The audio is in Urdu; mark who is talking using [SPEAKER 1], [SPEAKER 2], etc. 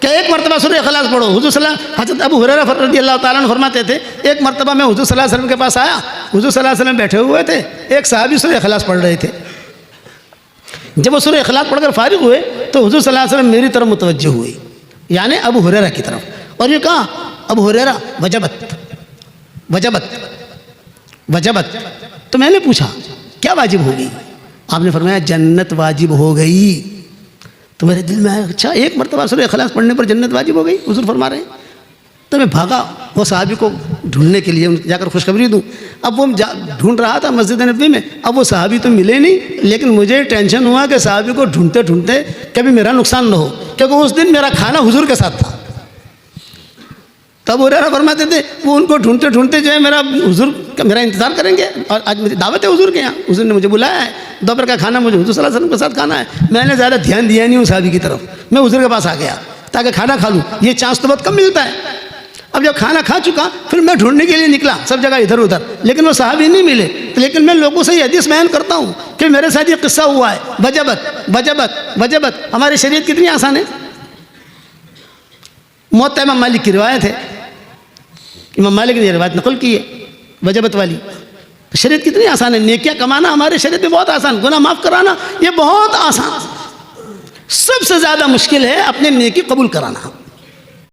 [SPEAKER 1] کہ ایک مرتبہ سورہ اخلاص پڑھو. حضرت ابو ہریرہ رضی اللہ تعالیٰ عنہ فرماتے تھے ایک مرتبہ میں حضور صلی اللہ علیہ وسلم کے پاس آیا. حضور صلی اللہ علیہ وسلم بیٹھے ہوئے تھے, ایک صحابی سورہ اخلاص پڑھ رہے تھے. جب وہ سورہ اخلاص پڑھ کر فارغ ہوئے تو حضور صلی اللہ علیہ وسلم میری طرف متوجہ ہوئے, یعنی ابو ہریرہ کی طرف, اور یہ کہا ابو ہریرہ وجبت وجبت وجبت. تو میں نے پوچھا کیا واجب ہو گئی؟ آپ نے فرمایا جنت واجب ہو گئی. تو میرے دل میں آیا اچھا ایک مرتبہ سورہ اخلاص پڑھنے پر جنت واجب ہو گئی, حضور فرما رہے ہیں. تو میں بھاگا وہ صحابی کو ڈھونڈنے کے لیے, جا کر خوشخبری دوں. اب وہ ڈھونڈ رہا تھا مسجد نبوی میں, اب وہ صحابی تو ملے نہیں, لیکن مجھے ٹینشن ہوا کہ صحابی کو ڈھونڈتے ڈھونڈتے کبھی میرا نقصان نہ ہو, کیونکہ اس دن میرا کھانا حضور کے ساتھ تھا. تب وہ فرماتے تھے وہ ان کو ڈھونڈتے ڈھونڈتے جو ہے میرا انتظار کریں گے, اور آج میری دعوت ہے حضور کے یہاں, حضور نے مجھے بلایا ہے, دوپہر کا کھانا مجھے حضور صلی اللہ علیہ وسلم کے ساتھ کھانا ہے. میں نے زیادہ دھیان دیا نہیں اس صحابی کی طرف, میں حضور کے پاس آ گیا تاکہ کھانا کھا لوں. یہ چانس تو بہت کم ملتا ہے. اب جب کھانا کھا چکا پھر میں ڈھونڈنے کے لیے نکلا سب جگہ ادھر ادھر, لیکن وہ صحابی نہیں ملے. لیکن میں لوگوں سے یہ حدیث بیان کرتا ہوں کہ میرے ساتھ یہ قصہ ہوا ہے. وجبت وجبت وجبت. ہماری شریعت کتنی آسان ہے. موطا امام مالک کی روایت ہے, امام مالک نے یہ روایت نقل کی ہے وجبت والی. شریعت کتنی آسان ہے. نیکیاں کمانا ہمارے شریعت میں بہت آسان, گناہ معاف کرانا یہ بہت آسان. سب سے زیادہ مشکل ہے اپنے نیکی قبول کرانا.